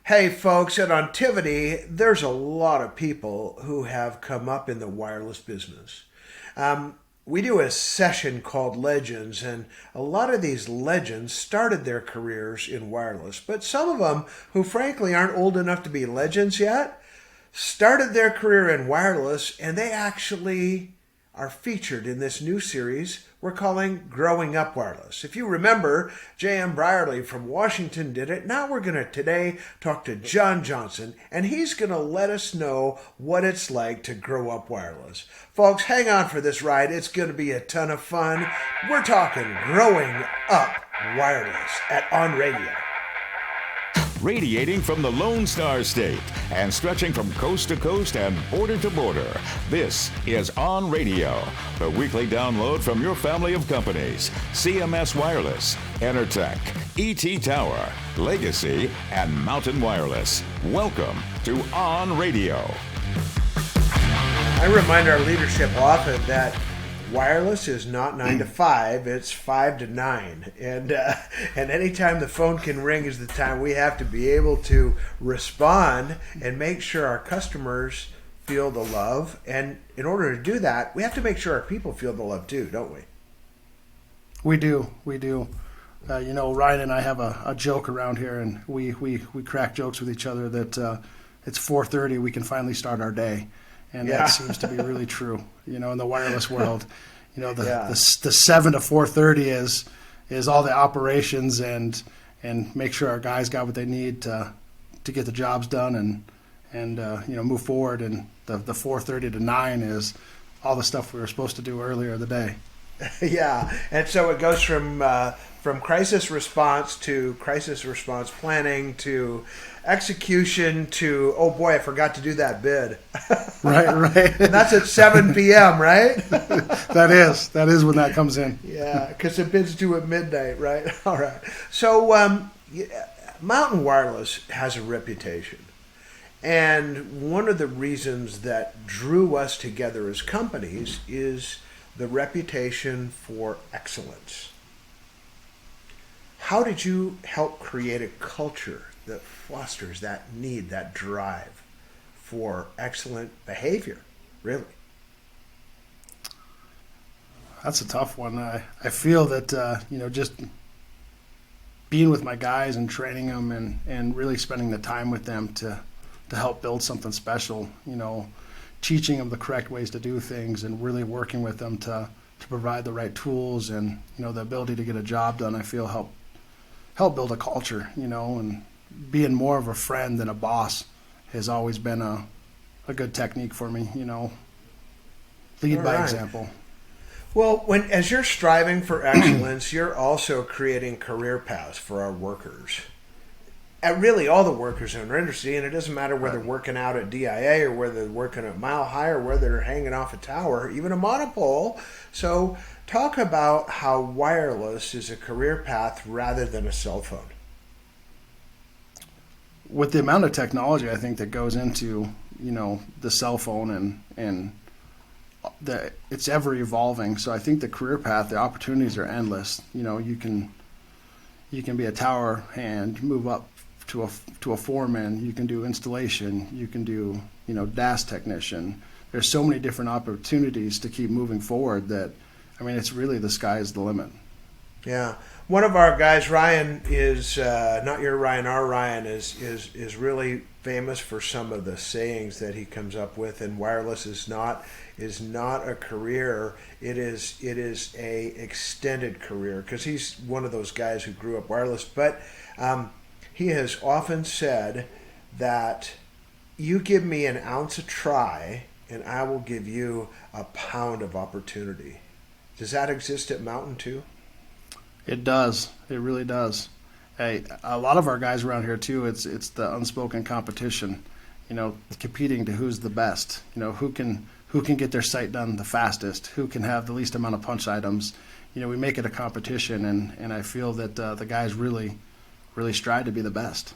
Hey folks, at Ontivity, there's a lot of people who have come up in the wireless business. We do a session called Legends, and a lot of these legends started their careers in wireless. But some of them, who frankly aren't old enough to be legends yet, started their career in wireless, and they actually are featured in this new series we're calling Growing Up Wireless. If you remember, J.M. Brierley from Washington did it. Now we're going to today talk to John Johnson, and he's going to let us know what it's like to grow up wireless. Folks, hang on for this ride. It's going to be a ton of fun. We're talking Growing Up Wireless at OnRadio. Radiating from the Lone Star State and stretching from coast to coast and border to border, this is OnRadio, the weekly download from your family of companies: CMS Wireless, Enertech, ET Tower, Legacy, and Mountain Wireless. Welcome to OnRadio. I remind our leadership often that wireless is not 9 to 5, it's 5 to 9. And anytime the phone can ring is the time we have to be able to respond and make sure our customers feel the love. And in order to do that, we have to make sure our people feel the love too, don't we? We do. Ryan and I have a joke around here, and we crack jokes with each other that it's 4:30, we can finally start our day. And that seems to be really true, in the wireless world. The 7 to 4:30 is all the operations and make sure our guys got what they need to get the jobs done and move forward. And the 4:30 to 9 is all the stuff we were supposed to do earlier in the day. Yeah, and so it goes from crisis response to crisis response planning to execution to, oh boy, I forgot to do that bid. Right. And that's at 7 p.m., right? That is when that comes in. Yeah, because the bid's due at midnight, right? All right. So Mountain Wireless has a reputation. And one of the reasons that drew us together as companies is the reputation for excellence. How did you help create a culture that fosters that need, that drive for excellent behavior, really? That's a tough one. I feel that, just being with my guys and training them and really spending the time with them to help build something special, teaching them the correct ways to do things and really working with them to provide the right tools and, the ability to get a job done, I feel help build a culture, and being more of a friend than a boss has always been a good technique for me, lead by example. Well, as you're striving for excellence, you're also creating career paths for our workers. And really all the workers in our industry, and it doesn't matter whether they're working out at DIA or whether they're working at Mile High or whether they're hanging off a tower, even a monopole. So talk about how wireless is a career path rather than a cell phone. With the amount of technology I think that goes into, the cell phone and it's ever evolving. So I think the career path, the opportunities are endless. You can be a tower hand, move up to a foreman. You can do installation. You can do DAS technician. There's so many different opportunities to keep moving forward that, it's really the sky's the limit. Yeah, one of our guys, Ryan, is not your Ryan. Our Ryan is really famous for some of the sayings that he comes up with. And wireless is not a career. It is a extended career because he's one of those guys who grew up wireless. But he has often said that you give me an ounce of try, and I will give you a pound of opportunity. Does that exist at Mountain too? It does. It really does. Hey, a lot of our guys around here too, it's the unspoken competition, competing to who's the best, who can get their site done the fastest, who can have the least amount of punch items. We make it a competition, and I feel that the guys really strive to be the best.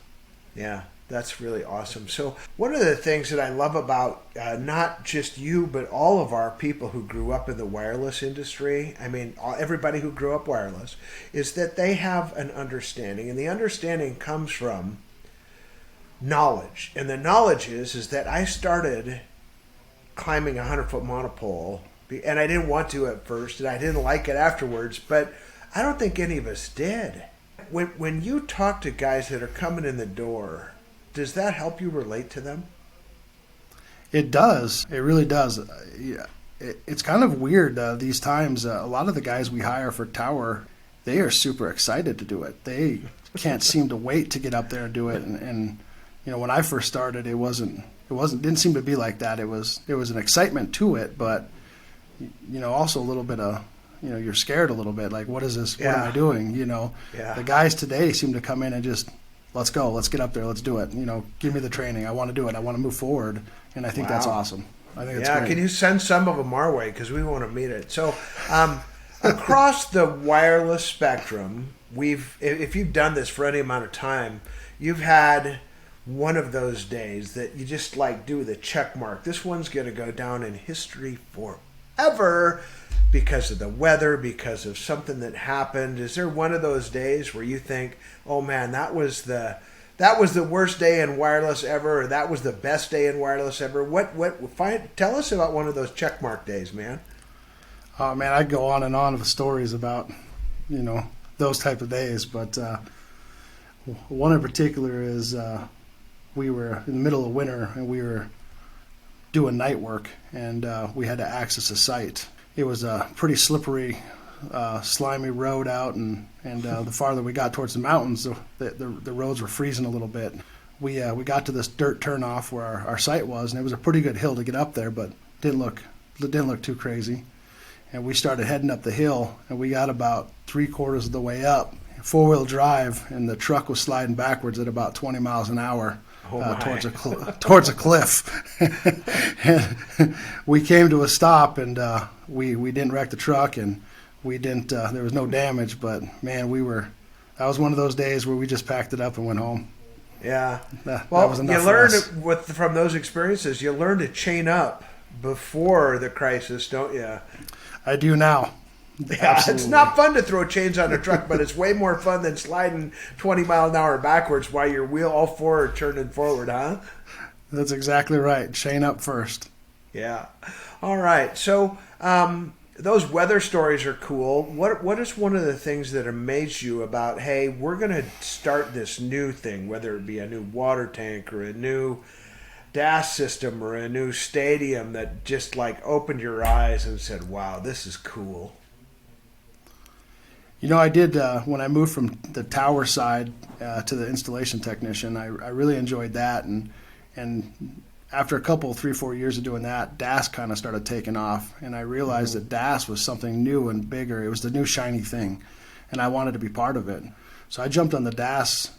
Yeah, that's really awesome. So one of the things that I love about not just you, but all of our people who grew up in the wireless industry, everybody who grew up wireless, is that they have an understanding. And the understanding comes from knowledge. And the knowledge is that I started climbing a 100-foot monopole, and I didn't want to at first, and I didn't like it afterwards, but I don't think any of us did. When you talk to guys that are coming in the door, does that help you relate to them? It does. It really does. Yeah. It's kind of weird these times. A lot of the guys we hire for tower, they are super excited to do it. They can't seem to wait to get up there and do it. And when I first started, didn't seem to be like that. It was an excitement to it, but also a little bit of you're scared a little bit. Like, what is this? Yeah. What am I doing? Yeah. The guys today seem to come in and just, let's go, let's get up there, let's do it. Give me the training. I want to do it. I want to move forward. And I think that's awesome. I think it's great. Can you send some of them our way, because we want to meet it. So across the wireless spectrum, if you've done this for any amount of time, you've had one of those days that you just do the check mark. This one's going to go down in history forever because of the weather, because of something that happened. Is there one of those days where you think, oh man, that was the worst day in wireless ever, or that was the best day in wireless ever? Tell us about one of those checkmark days, man. Oh man, I'd go on and on with stories about, those type of days, but one in particular is we were in the middle of winter and we were doing night work, and we had to access a site. It was a pretty slippery, slimy road out, and the farther we got towards the mountains, the roads were freezing a little bit. We got to this dirt turnoff where our site was, and it was a pretty good hill to get up there, but didn't look too crazy. And we started heading up the hill, and we got about 3/4 of the way up, 4-wheel drive, and the truck was sliding backwards at about 20 miles an hour towards a cliff. And we came to a stop, and we didn't wreck the truck, and we didn't. There was no damage, but man, that was one of those days where we just packed it up and went home. Yeah. That was enough you for learn us. from those experiences. You learn to chain up before the crisis, don't you? I do now. Yeah, Absolutely. It's not fun to throw chains on a truck, but it's way more fun than sliding 20 mile an hour backwards while your all four are turning forward, huh? That's exactly right. Chain up first. Yeah. All right. So those weather stories are cool. What is one of the things that amazed you about, hey, we're going to start this new thing, whether it be a new water tank or a new DAS system or a new stadium, that just opened your eyes and said, wow, this is cool? I did, when I moved from the tower side to the installation technician, I really enjoyed that. And after a couple, 3-4 years of doing that, DAS kind of started taking off. And I realized that DAS was something new and bigger. It was the new shiny thing. And I wanted to be part of it. So I jumped on the DAS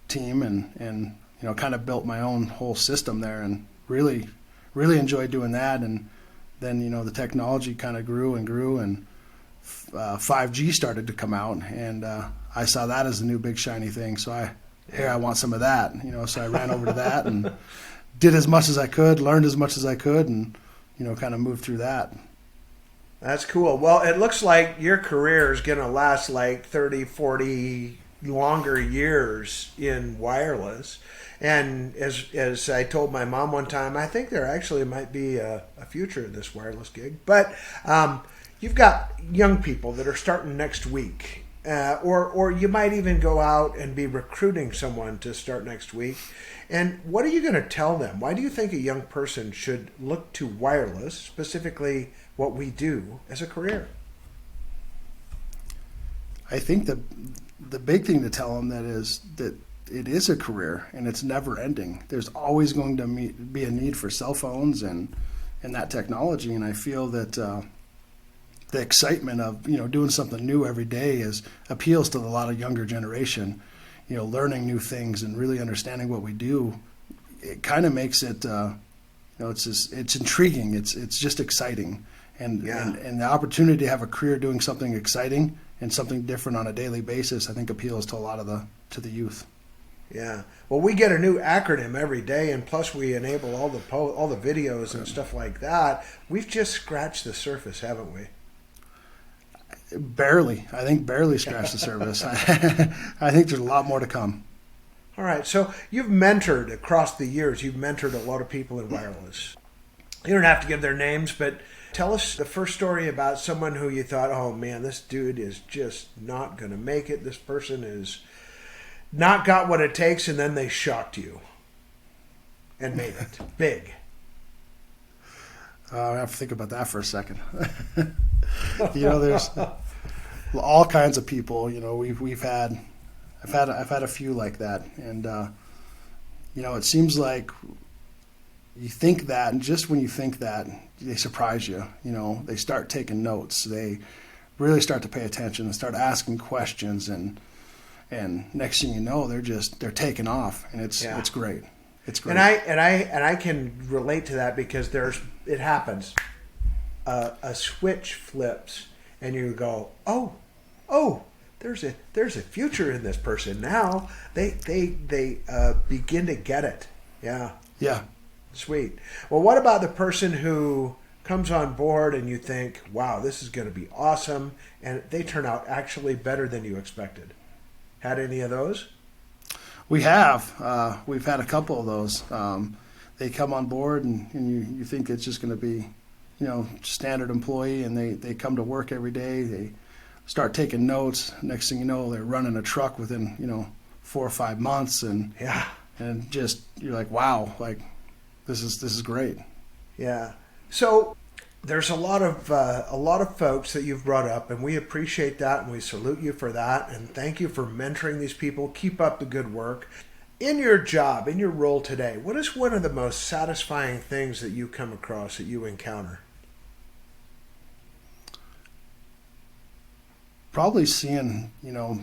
team and kind of built my own whole system there, and really, really enjoyed doing that. And then, the technology kind of grew and grew, and 5G started to come out, and I saw that as a new big shiny thing. So I want some of that, so I ran over to that and did as much as I could, learned as much as I could, and, kind of moved through that. That's cool. Well, it looks like your career is going to last 30, 40 longer years in wireless. And as I told my mom one time, I think there actually might be a future in this wireless gig. But you've got young people that are starting next week, or you might even go out and be recruiting someone to start next week. And what are you going to tell them? Why do you think a young person should look to wireless, specifically what we do, as a career? I think the big thing to tell them is that it is a career, and it's never ending. There's always going to be a need for cell phones and that technology, and I feel that the excitement of doing something new every day appeals to a lot of younger generation. Learning new things and really understanding what we do. It kind of makes it it's intriguing. It's just exciting, and the opportunity to have a career doing something exciting and something different on a daily basis, I think, appeals to a lot of the youth. Yeah. Well, we get a new acronym every day, and plus we enable all the videos and stuff like that. We've just scratched the surface, haven't we? Barely. I think barely scratched the surface. I think there's a lot more to come. All right. So you've mentored across the years. You've mentored a lot of people in wireless. You don't have to give their names, but tell us the first story about someone who you thought, oh man, this dude is just not going to make it. This person is not got what it takes, and then they shocked you and made it big. I have to think about that for a second. There's all kinds of people. I've had a few like that, and it seems like you think that, and just when you think that, they surprise you. They start taking notes. They really start to pay attention and start asking questions, and next thing you know, they're taking off, and it's great. It's great. And I can relate to that because it happens. A switch flips, and you go, oh, there's a future in this person now. They begin to get it. Yeah. Yeah. Sweet. Well, what about the person who comes on board and you think, wow, this is going to be awesome, and they turn out actually better than you expected? Had any of those? We have. We've had a couple of those. They come on board and you think it's just going to be, standard employee, and they come to work every day. They start taking notes. Next thing you know, they're running a truck within, 4 or 5 months, and just you're like, wow, like this is great. Yeah. So there's a lot of folks that you've brought up, and we appreciate that, and we salute you for that, and thank you for mentoring these people. Keep up the good work. In your job, in your role today, what is one of the most satisfying things that you come across, that you encounter? Probably seeing,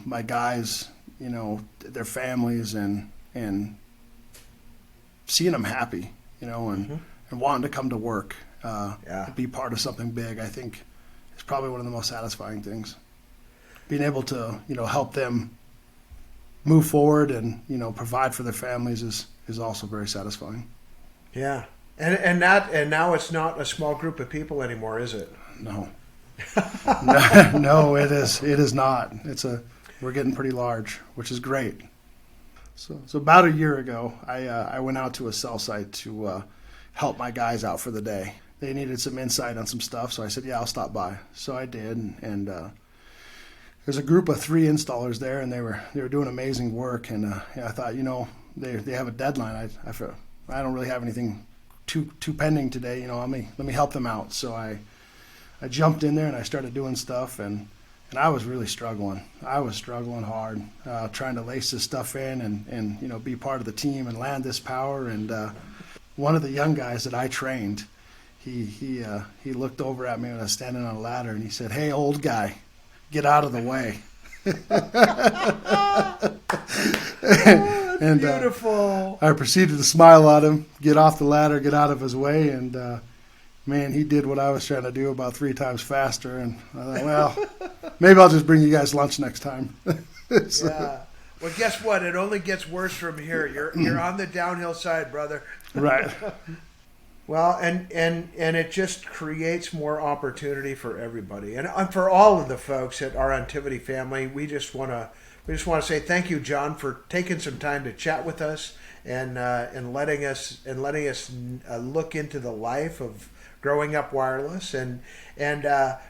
my guys, their families, and seeing them happy, and wanting to come to work. Be part of something big, I think, is probably one of the most satisfying things. Being able to, help them move forward and, provide for their families is also very satisfying. Yeah. And now it's not a small group of people anymore, is it? No. No, it is not. We're getting pretty large, which is great. So about a year ago, I went out to a cell site to help my guys out for the day. They needed some insight on some stuff, so I said, yeah, I'll stop by. So I did, and there's a group of 3 installers there, and they were doing amazing work. And I thought, they have a deadline. I don't really have anything too pending today. Let me help them out. So I jumped in there and I started doing stuff, and I was really struggling. I was struggling hard, trying to lace this stuff in and be part of the team and land this power. And one of the young guys that I trained, he looked over at me when I was standing on a ladder, and he said, "Hey, old guy, get out of the way." And beautiful. I proceeded to smile at him, get off the ladder, get out of his way, and man, he did what I was trying to do about 3 times faster. And I thought, well, maybe I'll just bring you guys lunch next time. So, yeah. Well, guess what? It only gets worse from here. You're on the downhill side, brother. Right. Well, and it just creates more opportunity for everybody, and for all of the folks at our Activity family. We just want to say thank you, John, for taking some time to chat with us and letting us look into the life of growing up wireless, and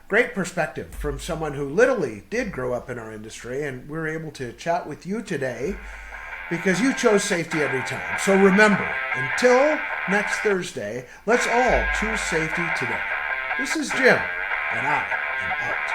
great perspective from someone who literally did grow up in our industry, and we were able to chat with you today because you chose safety every time. So remember, until next Thursday, let's all choose safety today. This is Jim, and I am out.